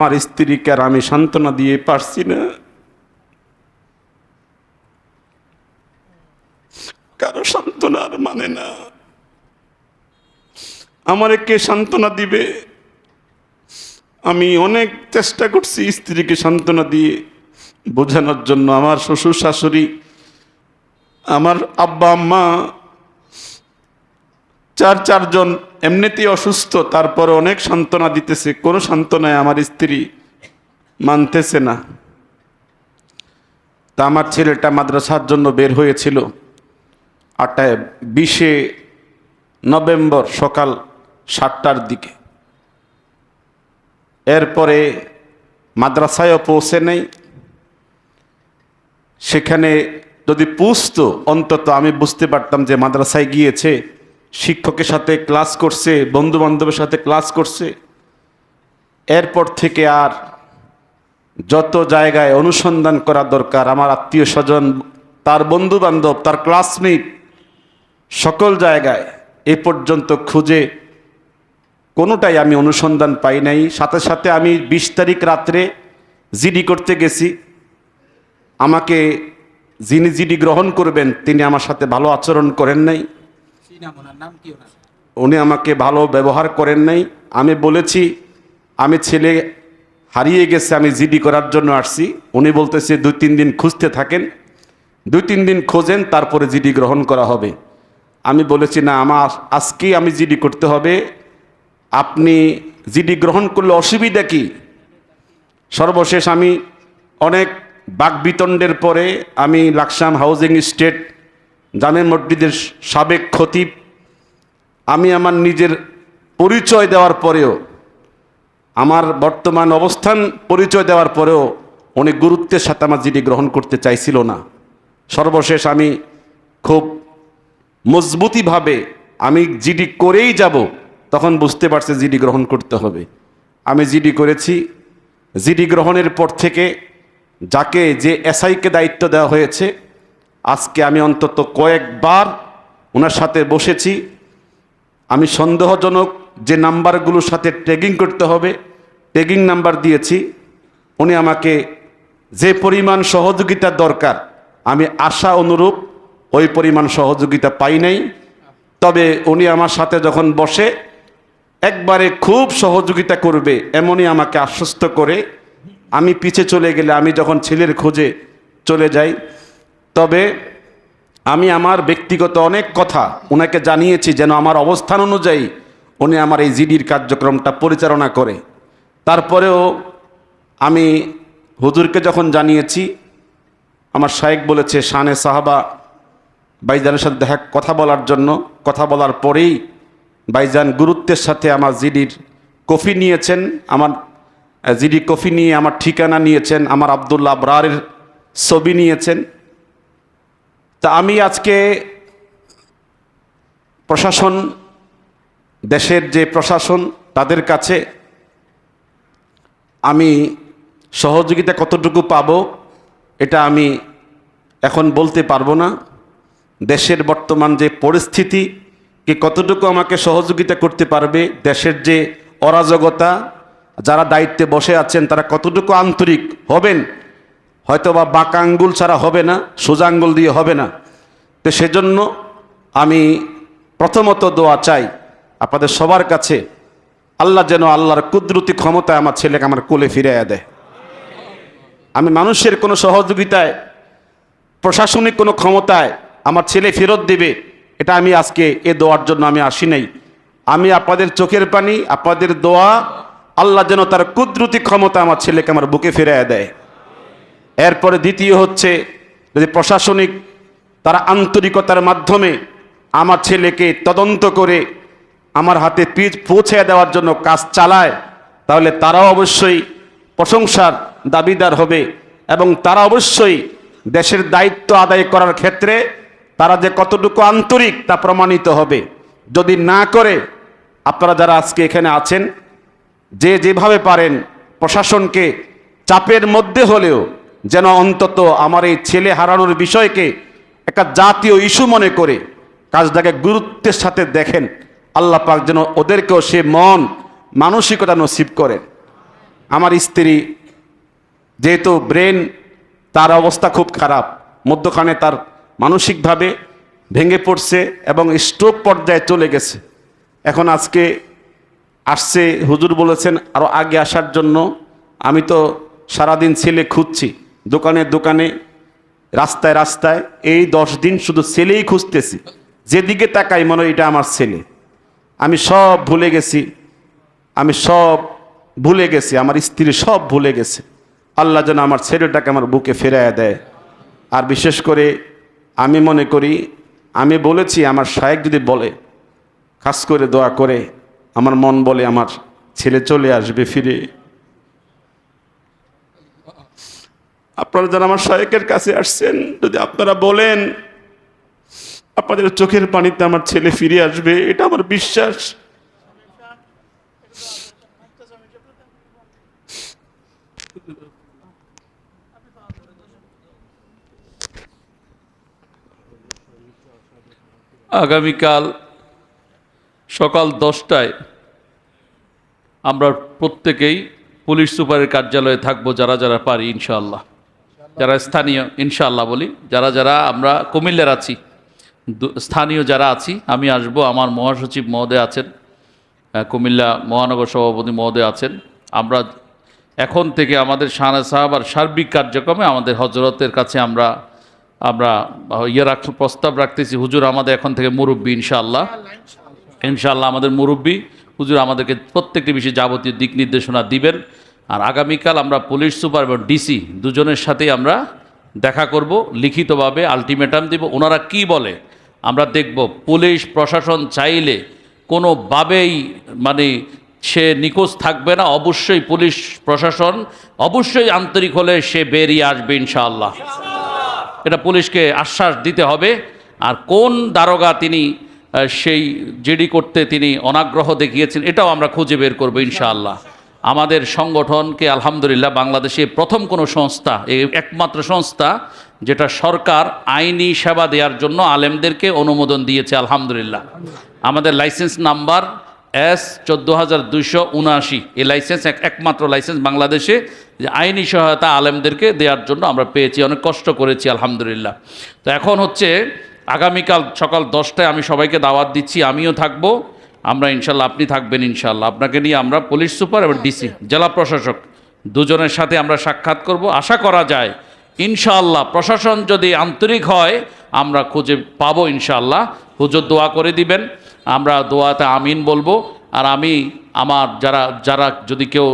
আমার স্ত্রীকে আর আমি সান্ত্বনা দিয়ে পারছি না। কারো সান্ত্বনা আর মানে না। আমারে কে সান্ত্বনা দিবে? আমি অনেক চেষ্টা করছি স্ত্রীকে সান্ত্বনা দিয়ে বোঝানোর জন্য। আমার শ্বশুর শাশুড়ি, আমার আব্বা আম্মা চারজন এমনিতেই অসুস্থ, তারপরে অনেক সান্ত্বনা দিতেছে, কোনো সান্ত্বনায় আমার স্ত্রী মানতেছে না। তা আমার ছেলেটা মাদ্রাসার জন্য বের হয়েছিল 20 নভেম্বর সকাল 7টার দিকে। এরপরে মাদ্রাসায়ও পৌঁছে নেই। সেখানে যদি পৌঁছতো অন্তত আমি বুঝতে পারতাম যে মাদ্রাসায় গিয়েছে, শিক্ষকের সাথে ক্লাস করছে, বন্ধু বান্ধবের সাথে ক্লাস করছে। এরপর থেকে আর যত জায়গায় অনুসন্ধান করা দরকার, আমার আত্মীয় স্বজন, তার বন্ধু বান্ধব, তার ক্লাসমেট, সকল জায়গায় এ পর্যন্ত খুঁজে কোনোটাই আমি অনুসন্ধান পাই নাই। সাথে সাথে আমি 20 তারিখ রাত্রে জিডি করতে গেছি। আমাকে যিনি জিডি গ্রহণ করবেন তিনি আমার সাথে ভালো আচরণ করেন নাই, উনি আমাকে ভালো ব্যবহার করেন নাই। আমি বলেছি আমি ছেলে হারিয়ে গেছে, আমি জিডি করার জন্য আসছি। উনি বলতেছে 2-3 দিন খুঁজতে থাকেন, 2-3 দিন খোঁজেন, তারপরে জিডি গ্রহণ করা হবে। আমি বলেছি না, আমার আজকেই আমি জিডি করতে হবে। আপনি জিডি গ্রহণ করলে অসুবিধা কি? সর্বশেষ আমি অনেক বাকবিতণ্ডের পরে আমি লাকসাম হাউজিং স্টেট জামে মসজিদের সাবেক খতিব, আমি আমার নিজের পরিচয় দেওয়ার পরেও, আমার বর্তমান অবস্থান পরিচয় দেওয়ার পরেও উনি গুরুত্বের সাথে আমার জিডি গ্রহণ করতে চাইছিল না। সর্বশেষ আমি খুব মজবুতিভাবে আমি জিডি করেই যাব, তখন বুঝতে পারছে জিডি গ্রহণ করতে হবে। আমি জিডি করেছি। জিডি গ্রহণের পর থেকে যাকে যে এসআইকে দায়িত্ব দেওয়া হয়েছে, আজকে আমি অন্তত কয়েকবার ওনার সাথে বসেছি। আমি সন্দেহজনক যে নাম্বারগুলোর সাথে ট্যাগিং করতে হবে ট্যাগিং নাম্বার দিয়েছি। উনি আমাকে যে পরিমাণ সহযোগিতা দরকার আমি আশা অনুরূপ ওই পরিমাণ সহযোগিতা পাই নাই। তবে উনি আমার সাথে যখন বসে একবারে খুব সহযোগিতা করবে এমনই আমাকে আশ্বস্ত করে আমি পিছে চলে গেলে, আমি যখন ছেলের খোঁজে চলে যাই, তবে আমি আমার ব্যক্তিগত অনেক কথা ওনাকে জানিয়েছি যেন আমার অবস্থান অনুযায়ী উনি আমার এই জিডির কার্যক্রমটা পরিচালনা করে। তারপরেও আমি হুজুরকে যখন জানিয়েছি, আমার শায়েখ বলেছে শানে সাহাবা ভাইজানের সাথে কথা বলার জন্য। কথা বলার পরেই ভাইজান গুরুত্বের সাথে আমার জিডির কপি নিয়েছেন, আমার জিডি কপি নিয়ে আমার ঠিকানা নিয়েছেন, আমার আব্দুল্লাহ আবরারের ছবি নিয়েছেন। তা আমি আজকে প্রশাসন, দেশের যে প্রশাসন, তাদের কাছে আমি সহযোগিতা কতটুকু পাবো এটা আমি এখন বলতে পারবো না। দেশের বর্তমান যে পরিস্থিতি, কে কতটুকু আমাকে সহযোগিতা করতে পারবে, দেশের যে অরাজকতা, যারা দায়িত্বে বসে আছেন তারা কতটুকু আন্তরিক হবেন, হয়তো বা বাঁকা আঙ্গুল ছাড়া হবে না, সোজা আঙ্গুল দিয়ে হবে না। তো সেজন্য আমি প্রথমত দোয়া চাই আপনাদের সবার কাছে, আল্লাহ যেন আল্লাহর কুদরতি ক্ষমতায় আমার ছেলেকে আমার কোলে ফিরাইয়া দেয়। আমি মানুষের কোনো সহযোগিতায়, প্রশাসনিক কোনো ক্ষমতায় আমার ছেলে ফেরত দেবে এটা আমি আজকে এ দোয়ার জন্য আমি আসি নাই। আমি আপনাদের চোখের পানি, আপনাদের দোয়া, আল্লাহ যেন তার কুদরতি ক্ষমতা আমার ছেলেকে আমার বুকে ফিরাইয়া দেয়। এরপরে দ্বিতীয় হচ্ছে, যদি প্রশাসনিক তারা আন্তরিকতার মাধ্যমে আমার ছেলেকে তদন্ত করে আমার হাতে পৌঁছে দেওয়ার জন্য কাজ চালায়, তাহলে তারাও অবশ্যই প্রশংসার দাবিদার হবে এবং তারা অবশ্যই দেশের দায়িত্ব আদায় করার ক্ষেত্রে তারা যে কতটুকু আন্তরিক তা প্রমাণিত হবে। যদি না করে, আপনারা যারা আজকে এখানে আছেন, যে যেভাবে পারেন প্রশাসনকে চাপের মধ্যে হলেও যেন অন্তত আমার এই ছেলে হারানোর বিষয়কে একটা জাতীয় ইস্যু মনে করে কাজটাকে গুরুত্বের সাথে দেখেন। আল্লাহ পাক যেন ওদেরকেও সে মন মানসিকতা নসিব করেন। আমার স্ত্রী যেহেতু ব্রেন তার অবস্থা খুব খারাপ, মধ্যখানে তার মানসিকভাবে ভেঙে পড়ছে এবং স্ট্রোক পর্যায়ে চলে গেছে। এখন আজকে আসছে, হুজুর বলেছেন আরও আগে আসার জন্য। আমি তো সারাদিন ছেলে খুঁজছি, দোকানে দোকানে, রাস্তায় রাস্তায়, এই 10 দিন শুধু ছেলেই খুঁজতেছি। যেদিকে তাকাই মনে হয় এটা আমার ছেলে। আমি সব ভুলে গেছি, আমার স্ত্রী সব ভুলে গেছে। আল্লাহ যেন আমার ছেলেটাকে আমার বুকে ফেরাইয়া দেয়। আর বিশেষ করে আমি মনে করি, আমি বলেছি আমার শায়েখ যদি বলে, খাস করে দোয়া করে, আমার মন বলে আমার ছেলে চলে আসবে ফিরে। আপনারা যারা আমার শায়েখের কাছে আসছেন, যদি আপনারা বলেন আপনাদের চোখের পানিতে আমার ছেলে ফিরে আসবে, এটা আমার বিশ্বাস। আগামীকাল সকাল 10টায় আমরা প্রত্যেকেই পুলিশ সুপারের কার্যালয়ে থাকবো, যারা যারা পারি ইনশাআল্লাহ, যারা স্থানীয় ইনশাআল্লাহ বলি, যারা যারা আমরা কুমিল্লার আছি, স্থানীয় যারা আছি, আমি আসব, আমার মহাসচিব মহোদয় আছেন, কুমিল্লা মহানগর সভাপতি মহোদয় আছেন। আমরা এখন থেকে আমাদের শাহনা সাহাব আর সার্বিক কার্যক্রমে আমাদের হজরতের কাছে আমরা প্রস্তাব রাখতেছি। হুজুর আমাদের এখন থেকে মুরব্বী ইনশাআল্লাহ আমাদের মুরব্বী হুজুর আমাদেরকে প্রত্যেকটি বিষয়ে যাবতীয় দিক নির্দেশনা দিবেন। আর আগামীকাল আমরা পুলিশ সুপার এবং ডিসি দুজনের সাথেই আমরা দেখা করব, লিখিতভাবে আলটিমেটাম দিব। ওনারা কি বলে আমরা দেখব। পুলিশ প্রশাসন চাইলে কোনোভাবেই সে নিখোঁজ থাকবে না। অবশ্যই পুলিশ প্রশাসন অবশ্যই আন্তরিক হলে সে বেরিয়ে আসবে ইনশাআল্লাহ। এটা পুলিশকে আশ্বাস দিতে হবে। আর কোন দারোগা তিনি সেই জিডি করতে তিনি অনাগ্রহ দেখিয়েছেন, এটাও আমরা খুঁজে বের করব ইনশাআল্লাহ। আমাদের সংগঠনকে আলহামদুলিল্লাহ বাংলাদেশে প্রথম কোনো সংস্থা, এই একমাত্র সংস্থা যেটা সরকার আইনি সেবা দেওয়ার জন্য আলেমদেরকে অনুমোদন দিয়েছে আলহামদুলিল্লাহ। আমাদের লাইসেন্স নাম্বার S14279, এই লাইসেন্স একমাত্র লাইসেন্স বাংলাদেশে যে আইনি সহায়তা আলেমদেরকে দেওয়ার জন্য আমরা পেয়েছি, অনেক কষ্ট করেছি আলহামদুলিল্লাহ। তো এখন হচ্ছে আগামীকাল সকাল 10টায় আমি সবাইকে দাওয়াত দিচ্ছি, আমিও থাকবো, আমরা ইনশাল্লাহ, আপনি থাকবেন ইনশাল্লাহ। আপনাকে নিয়ে আমরা পুলিশ সুপার এবং ডিসি জেলা প্রশাসক দুজনের সাথে আমরা সাক্ষাৎ করব। আশা করা যায় ইনশাআল্লাহ প্রশাসন যদি আন্তরিক হয় আমরা খুঁজে পাবো ইনশাআল্লাহ। হুজুর দোয়া করে দিবেন, আমরা দোয়াতে আমিন বলবো। আর আমি আমার যারা যদি কেউ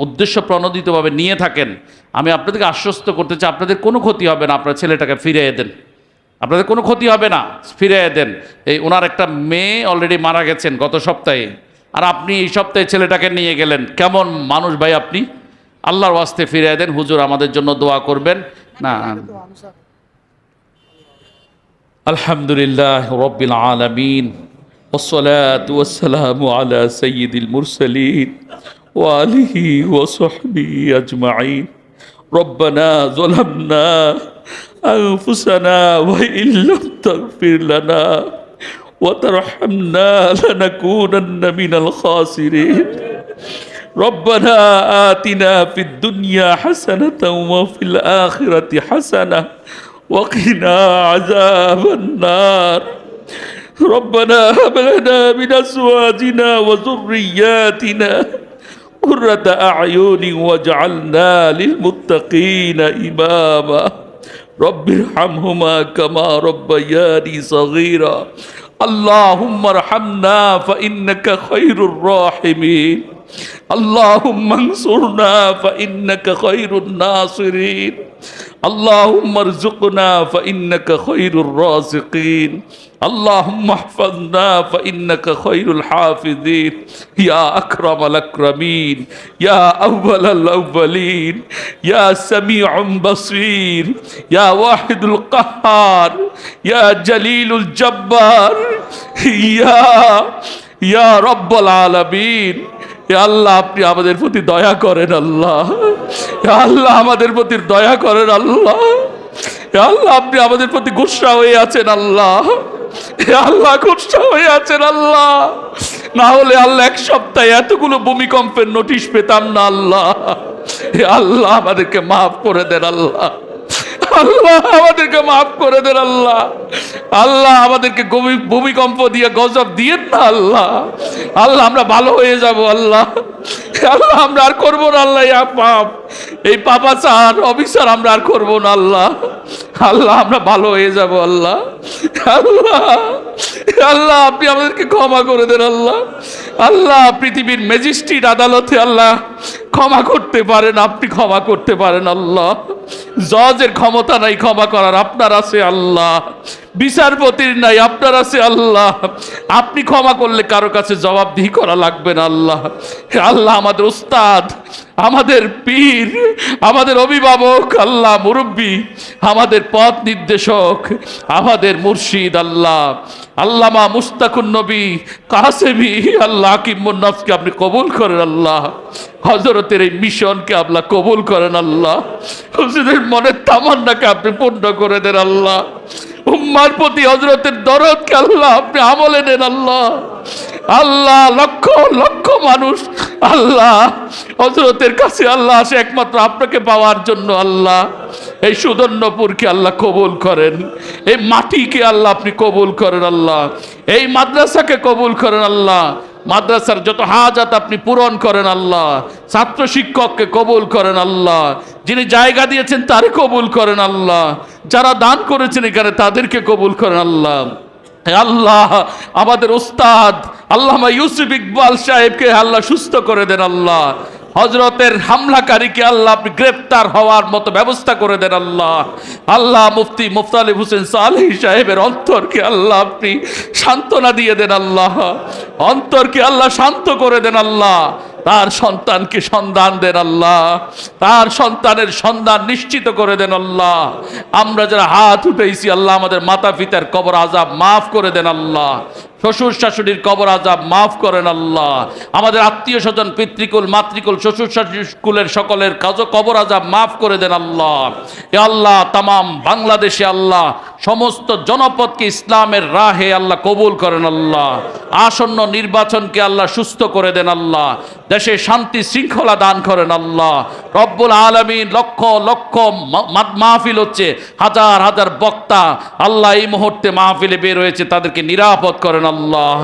উদ্দেশ্য প্রণোদিতভাবে নিয়ে থাকেন, আমি আপনাদেরকে আশ্বস্ত করতে চাই আপনাদের কোনো ক্ষতি হবে না। আপনার ছেলেটাকে ফিরিয়ে দেন, আপনাদের কোনো ক্ষতি হবে না, ফিরিয়ে দেন। এই ওনার একটা মেয়ে অলরেডি মারা গেছেন গত সপ্তাহে, আর আপনি এই সপ্তাহে ছেলেটাকে নিয়ে গেলেন। কেমন মানুষ ভাই আপনি? আল্লাহর ওয়াস্তে ফিরিয়ে দেন। হুজুর আমাদের জন্য দোয়া করবেন না। আলহামদুলিল্লাহ রাব্বিল আলামিন والصلاة والسلام على سيد المرسلين وآله وصحبه أجمعين ربنا ظلمنا أنفسنا وإن لم تغفر لنا وترحمنا لنكونن من الخاسرين ربنا آتنا في الدنيا حسنة وفي الآخرة حسنة وقنا عذاب النار ربنا هب لنا من أزواجنا وذرياتنا قرة أعين واجعلنا للمتقين إماما رب ارحمهما كما ربياني صغيرا اللهم ارحمنا فإنك خير الراحمين اللهم انصرنا فإنك خير الناصرين اللهم ارزقنا فإنك خير الرازقين اللهم احفظنا فإنك خير الحافظين يا أكرم الأكرمين يا أول الأولين يا سميع بصير يا واحد القهار يا جليل الجبار يا رب العالمين আল্লাহ আপনি আমাদের প্রতি দয়া করেন আল্লাহ। আল্লাহ আমাদের প্রতি দয়া করেন আল্লাহ। আল্লাহ আপনি আমাদের প্রতি গুসা হয়ে আছেন আল্লাহ। আল্লাহ গুসা হয়ে আছেন আল্লাহ। না হলে আল্লাহ এক সপ্তাহে এতগুলো ভূমিকম্পের নোটিশ পেতাম না আল্লাহ। হে আল্লাহ আমাদেরকে মাফ করে দেন আল্লাহ, আল্লাহ আমাদেরকে মাফ করে দেন আল্লাহ, আল্লাহ আমাদেরকে ভূমিকম্প দিয়ে গজব দিয়েন না আল্লাহ, আল্লাহ আমরা ভালো হয়ে যাব আল্লাহ, আল্লাহ আমরা আর করবো না আল্লাহ পাপ, এই পাপাচার অবিচার আমরা আর করবো না আল্লাহ, আল্লাহ আমরা ভালো হয়ে যাব আল্লাহ, আল্লাহ আল্লাহ আপনি আমাদেরকে ক্ষমা করে দেন আল্লাহ, আল্লাহ পৃথিবীর ম্যাজিস্ট্রেট আদালতে আল্লাহ ক্ষমা করতে পারেন, আপনি ক্ষমা করতে পারেন আল্লাহ, জজের ক্ষমতা নাই ক্ষমা করার, আপনার আছে আল্লাহ, বিচারপতির নাই আপনার আছে আল্লাহ, আপনি ক্ষমা করলে কারো কাছে জবাবদিহি করা লাগবে না আল্লাহ, আল্লাহ আমাদের উস্তাদ, আমাদের পীর, আমাদের অভিভাবক, আল্লাহ মুরব্বী, আমাদের পথ নির্দেশক, আমাদের মুর্শিদ আল্লাহ আল্লামা মুস্তাকুন নবী কাসেমি আল্লাহ হাকিমুন নফসকে আপনি কবুল করেন আল্লাহ, হযরতের এই মিশনকে আল্লাহ কবুল করেন আল্লাহ, হুজুরের মনের তামান্নাকে আপনি পূর্ণ করে দেন আল্লাহ, উম্মার প্রতি হযরতের দরদকে আল্লাহ আপনি আমলে নেন আল্লাহ, আল্লাহ লক্ষ লক্ষ মানুষ আল্লাহ হযরতের কাছে আল্লাহ আসে একমাত্র আপনাকে পাওয়ার জন্য আল্লাহ, এই সুদর্ণপুরকে আল্লাহ কবুল করেন, এই মাটিকে আল্লাহ আপনি কবুল করেন আল্লাহ, এই মাদ্রাসাকে কবুল করেন আল্লাহ, মাদ্রাসার যত হাজাত আপনি পূরণ করেন আল্লাহ, ছাত্র শিক্ষককে কবুল করেন আল্লাহ, যিনি জায়গা দিয়েছেন তারে কবুল করেন আল্লাহ, যারা দান করেছেন এখানে তাদেরকে কবুল করেন আল্লাহ, আল্লাহ আমাদের উস্তাদ আল্লামা ইউসুফ ইকবাল সাহেবকে আল্লাহ সুস্থ করে দেন আল্লাহ, হযরতের হামলাকারীকে আল্লাহ আপনি গ্রেফতার হওয়ার মতো ব্যবস্থা করে দেন আল্লাহ, আল্লাহ মুফতি মুফতালিব হোসেন সালেহী সাহেবের অন্তরকে আল্লাহ আপনি সান্ত্বনা দিয়ে দেন আল্লাহ, অন্তরকে আল্লাহ শান্ত করে দেন আল্লাহ, তার সন্তানকে সন্ধান দেন আল্লাহ, তার সন্তানের সন্ধান নিশ্চিত করে দেন আল্লাহ, আমরা যারা হাত উঠেছি আল্লাহ আমাদের মাতা পিতার কবর আযাব মাফ করে দেন আল্লাহ, শ্বশুর শাশুড়ির কবর আযাব মাফ করেন আল্লাহ, আমাদের আত্মীয় স্বজন পিতৃকুল মাতৃকুল শ্বশুর শাশুড়িকুলের সকলের কবর আযাব মাফ করে দেন আল্লাহ, এ আল্লাহ তামাম বাংলাদেশে আল্লাহ সমস্ত জনপদকে ইসলামের রাহে আল্লাহ কবুল করেন আল্লাহ, আসন্ন নির্বাচনকে আল্লাহ সুস্থ করে দেন আল্লাহ, দেশে শান্তি শৃঙ্খলা দান করেন আল্লাহ রব্বুল আলামিন, লক্ষ লক্ষ মাহফিল হচ্ছে, হাজার হাজার বক্তা আল্লাহ এই মুহূর্তে মাহফিলে বের হয়েছে, তাদেরকে নিরাপদ করেন আল্লাহ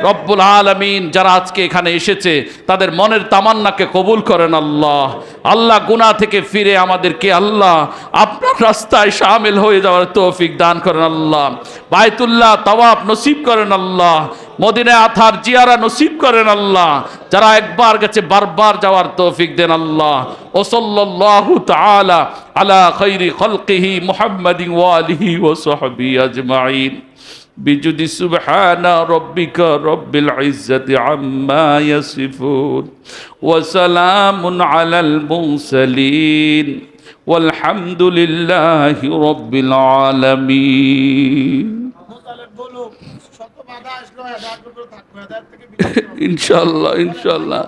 রব্বুল আলামিন, যারা আজকে এখানে এসেছে তাদের মনের তামান্নাকে কবুল করেন আল্লাহ, আল্লাহ গুনাহ থেকে ফিরে আমাদেরকে আল্লাহ আপনার রাস্তায় শামিল হয়ে যাওয়ার তৌফিক দান করেন আল্লাহ, বাইতুল্লাহ তাওয়াফ নসিব করেন আল্লাহ, মদিনা আথার জিয়ারা নসিব করেন আল্লাহ, যারা একবার গেছে বারবার যাওয়ার তৌফিক দেন আল্লাহ, ও সাল্লাল্লাহু তাআলা আলা খাইরি খালকিহি মুহাম্মাদিন ওয়া আলিহি ওয়া সাহবিহি আজমাইন বিজুদি সুবহানা রাব্বিকা রাব্বিল ইজ্জাতি আম্মা ইয়াসিফুন ওয়া সালামুন আলাল মুরসালিন ওয়ালহামদুলিল্লাহি রাব্বিল আলামিন। ইনশাআল্লাহ ইনশাআল্লাহ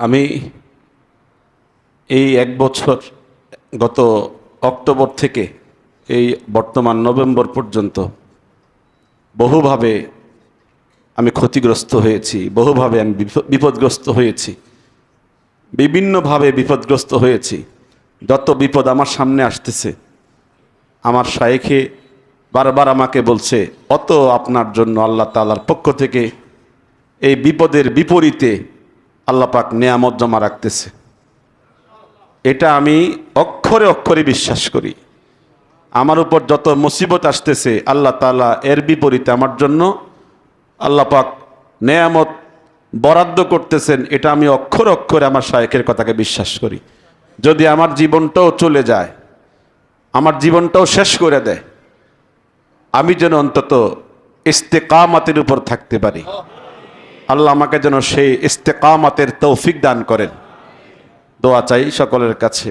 আমি এই এক বছর গত অক্টোবর থেকে এই বর্তমান নভেম্বর পর্যন্ত বহুভাবে আমি ক্ষতিগ্রস্ত হয়েছি, বহুভাবে আমি বিপদগ্রস্ত হয়েছি, বিভিন্নভাবে বিপদগ্রস্ত হয়েছি। যত বিপদ আমার সামনে আসতেছে আমার শায়েখে বারবার আমাকে বলছে অত আপনার জন্য আল্লাহ তাআলার পক্ষ থেকে এই বিপদের বিপরীতে আল্লাহ পাক নেয়ামত জমা রাখতেছে, এটা আমি অক্ষরে অক্ষরে বিশ্বাস করি। আমার উপর যত মুসিবত আসতেছে আল্লাহ তাআলা এর বিপরীতে আমার জন্য আল্লাহ পাক নেয়ামত বরাদ্দ করতেছেন, এটা আমি অক্ষরে অক্ষরে আমার শায়েখের কথাকে বিশ্বাস করি। যদি আমার জীবনটাও চলে যায়, আমার জীবনটাও শেষ করে দেয়, আমি যেন অন্তত ইস্তেকামাতের উপর থাকতে পারি। আল্লাহ আমাকে যেন সেই ইস্তেকামাতের তৌফিক দান করেন। দোয়া চাই সকলের কাছে।